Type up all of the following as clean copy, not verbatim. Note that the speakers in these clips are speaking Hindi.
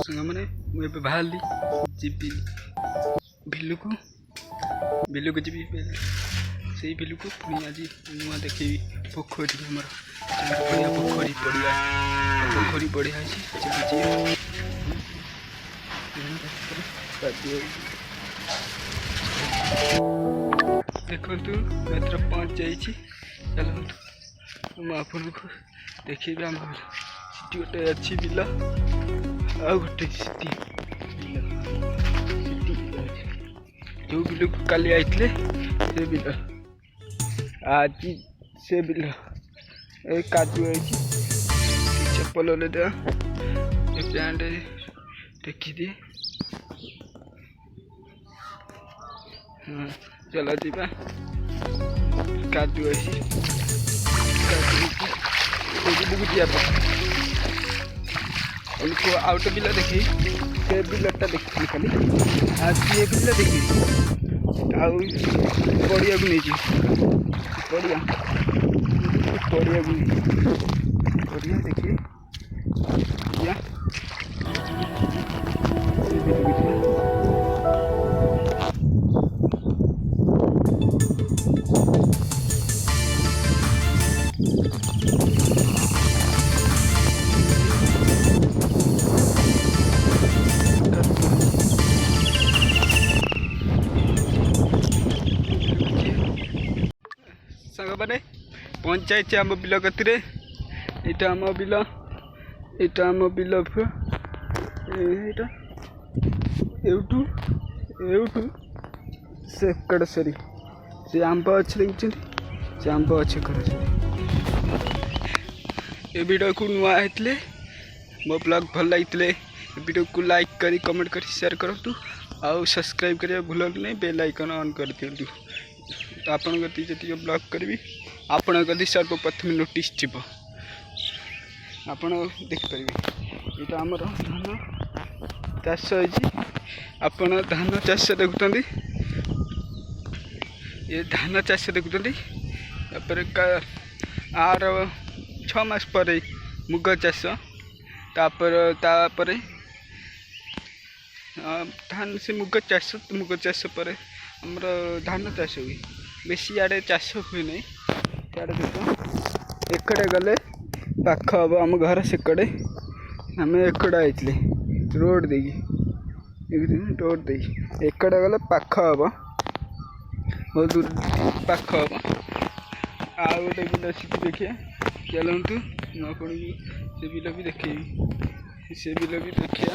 सामने मुझे बाहर जीबी बिलुक जी से बिलुक पुणी आज नुआ देखे पोखरी आमर बढ़िया पोखरी बढ़िया देखु एथर पहुँच जा चलतु आपन को देखिए आम सीटी गोटे अच्छी बिल आ गोटे जो बिल को काली आइले से बिल आज से बिल ए काजू चप्पल ले दे पैंट टेकी दिए हाँ चला जीवा काजू उनको आउट बिल देखी से बिलटा देखी खाली आज ये बिल देखी पड़िया को नहीं पड़िया देखिए साने पहुँच जाए आम बिल गति आम बिल आम बिल एवटू से कड़ सरी से आंब अच्छे देखते से आंब अच्छे कर वीडियो को नुआ होते मो ब्लॉग भल लगी वीडियो को लाइक करी कमेंट करी शेयर करूँ आउ सब्सक्राइब करिया भूल नहीं बेल आइकन ऑन कर दिंतु तो आपण गति जी ब्लॉग करी आपण गति सर्वप्रथम नोटिस जीव आपण देखिपारे ये आमर धान चाष आपण धान चाष देखुं ये धान चाष देखुं आर 6 मास पर मुग चाष तापर धान से मुग चाष पर आमर धान चाष हुए बेसी आड़े चाष हुए नहीं सियाड़े देख एकड़े गले पाख हम आम घर सेकड़े आम एकड़ा आइले रोड दे एकड़े गले पाख हम बहुत दूर पाख हम आ गोटे बिल अच्छी देखिए चलतु आपन से बिल भी देखे से बिल भी देखिए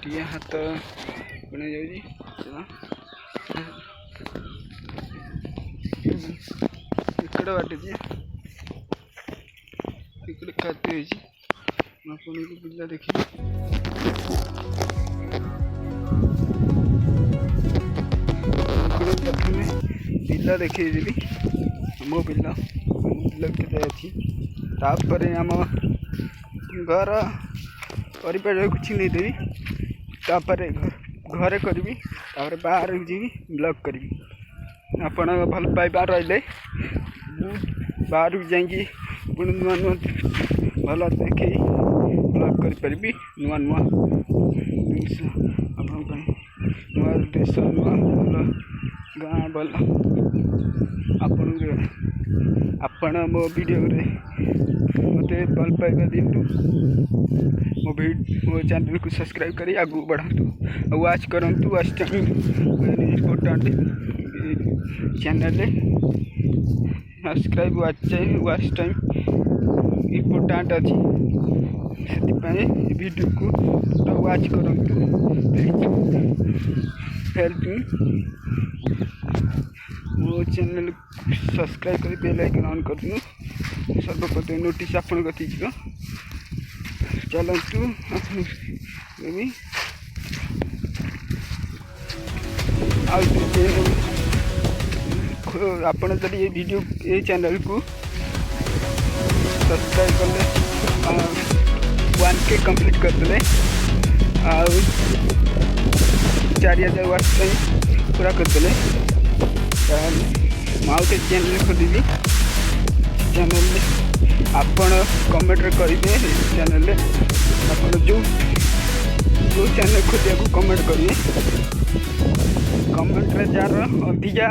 टी हाथ बना जा बाटे दिए इकड़े खाते आपन को बिल देखिए प्रथम बिल देखी मो बिल के तापर आम घर पर कुछ नहीं देवी तापर घरे करी बाहर जी ब्लॉग करी आपण भल पाइबा रही बाहर जाइए पुणी नुआ नुआ भल देखे ब्लॉग करी नुआ नुआ जिन नुआ देश नुआ भल गाँ भल आपण मो वीडियो मत भल पाइबा दिंतु मो चैनल को सब्सक्राइब करी आगू बढ़ातु वाच करंतु watch time important channel subscribe watch time important अच्छी से वीडियो को वाच करंतु हेल्प मो चैनल सब्सक्राइब कर बेल आइकन ऑन कर दूँ सर्वप्रथम नोटिस आपन गति चलतु आपन जब ये वीडियो ये चैनल को सब्सक्राइब कर 1K कंप्लीट कर दे 4000 वाच पूरा कर दे माउटे चैनल खोली चैनल आपण कमेंट करेंगे चैनल आपण जो चैनल खोलिया कमेंट करिए। कमेंट रे जार अधिका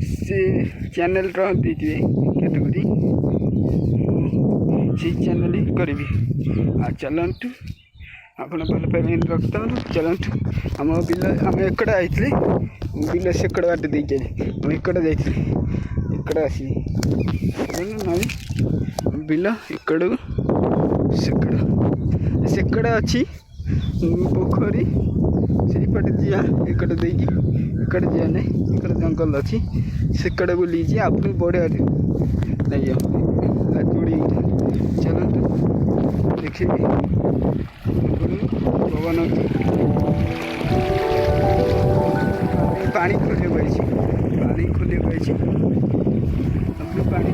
से चैनल दीजिए कैटेगरी से चैनल ही करी। चलतु आप भल पाइबे रखता चलतु आम बिल आम एकड़े आइले बिल सेकड़ बाट दे आम एकड़े जाइए एकड़े आस बिल एकड़ सेकड़े अच्छी पोखरी से पटे जिया एकड़े देकी एकड़े जिया नहीं एकड़े जंगल अच्छी सेकड़े बुली आप बढ़िया नहीं जोड़ी चलतु देखिए पवन पानी खोले पानी खोले पानी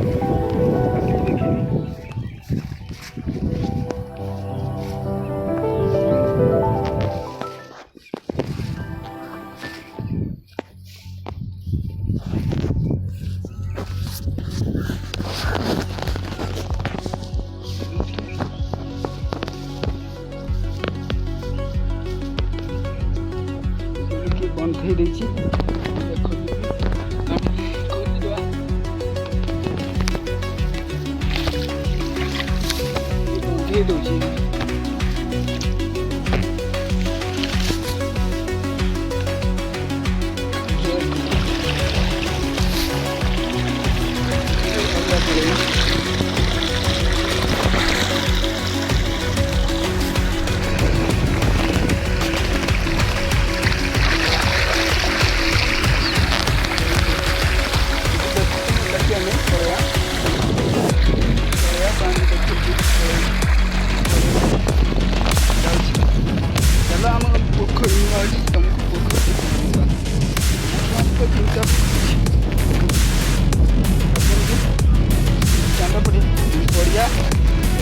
देखिए बंद हो रही दौर बढ़िया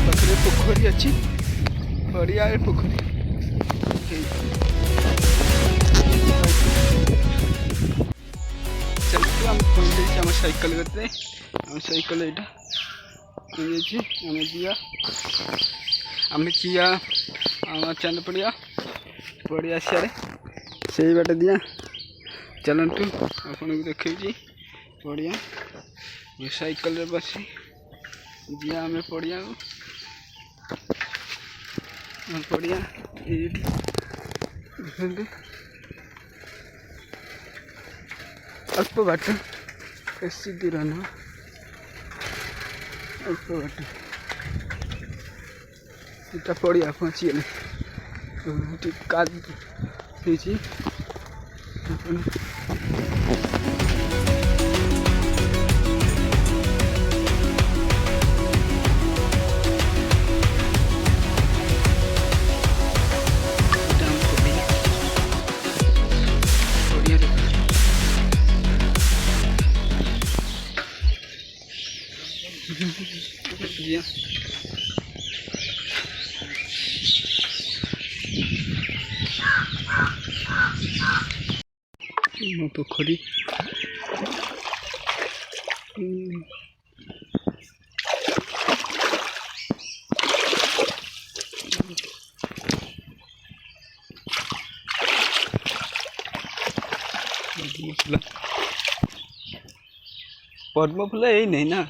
पाखे पोखरी अच्छी बढ़िया पोखरी चलते आम साइकिल करते आम साइकिल यहाँ आम जिया आम जिया आम चांद पड़िया बढ़िया सियाड़े से बाट दिया चलतु आपन को देखे बढ़िया साइकिल बसी जिया आम पड़िया पड़िया अल्प बाट बेसी दूर न अल्प बाट इटा पड़िया पहुँचीगले का पोखरी पद्म फूल है नहीं ना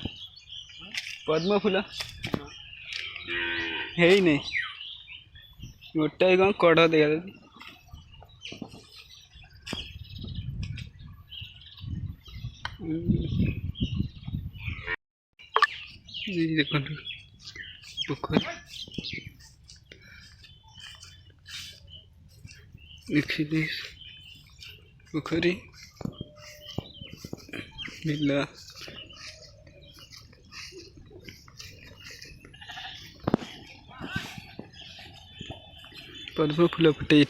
पद्म फूल है नहीं गोटाए कौन कड़ देखा देखो पोखरी देखिए पोखरी बिला पद्म फूल फुटे ये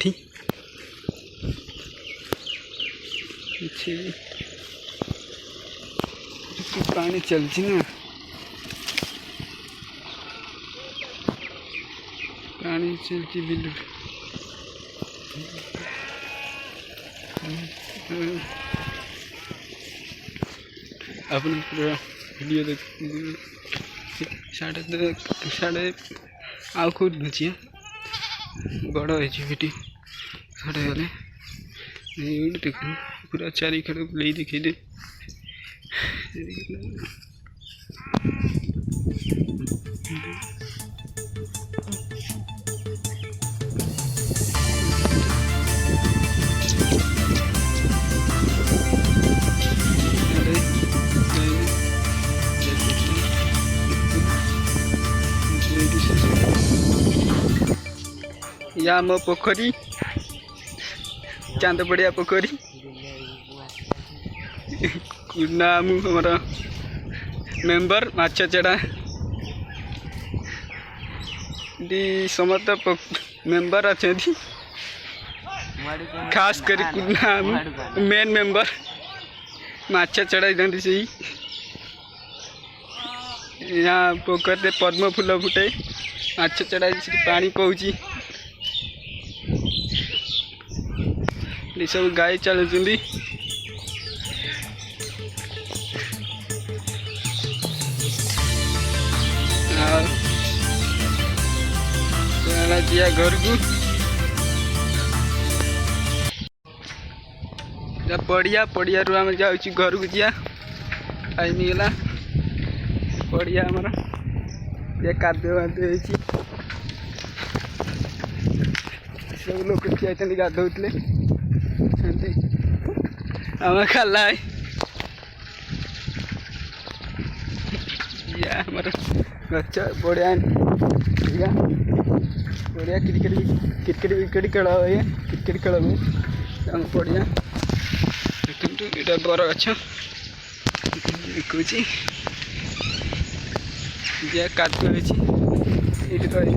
पानी चलती ना पानी चलती बिल अपने पूरा वीडियो देख साढ़े आउ खुद बचिए बड़ है साढ़े गले देख पूरा चारिखड़ बुले देखी दे या मो पोखरी चांद पड़िया पोखरी नाम हमारा मेंबर माछ चढ़ा दी समस्त मेंबर अच्छे खास कर नाम मेन मेंबर माछ चढ़ाई दिखती से यहाँ पोखर से पद्म फूल फुटे माछ चढ़ाई पानी पहुँची सब गाय चलुँच दिया घर को पड़िया पड़िया रू आम जाऊँ घर को जा टाइम गला पड़िया आमर कादे बादे सब लोग किए गाधोले आम खाला आमर गच बढ़िया बढ़िया क्रिकेट क्रिकेट खेल हुए क्रिकेट खेल हुए आम बढ़िया देखते यहाँ बर गच देखुची कादुआ ये कादुआ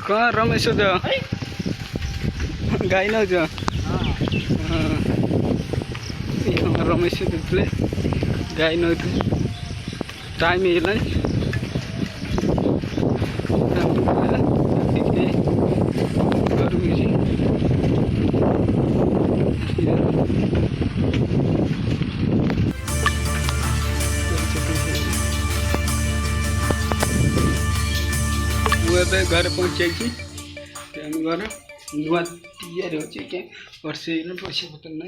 कहाँ रमेश गाई नौ रमेश देते गाई नौ टाइम मुझे घर पहुँचे घर नुआ तैयार हो वर्षे पैसा पतर ना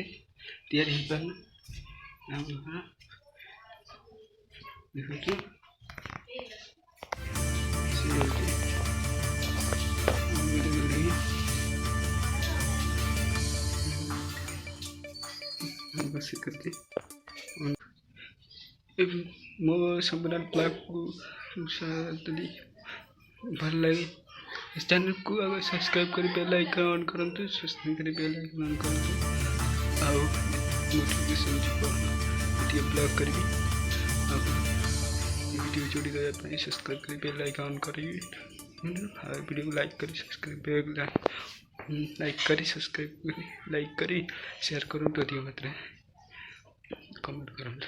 तैयार हो पारना देखु बस करते मो सम्राट ब्लॉग को भल लगे इस चैनल को अगर सब्सक्राइब कर बेल आइकन ऑन करंतु सब्सक्राइब कर बेल आइकन ऑन करंतु आउ नोटिफिकेशन वीडियो ब्लॉग करी वीडियो जोड़ी देवा ପାଇଁ सब्सक्राइब कर बेल आइकन ऑन करी वीडियो लाइक करी सब्सक्राइब लाइक करी सब्सक्राइब लाइक करी शेयर करंतु अधिक मात्रा कमेंट करंतु।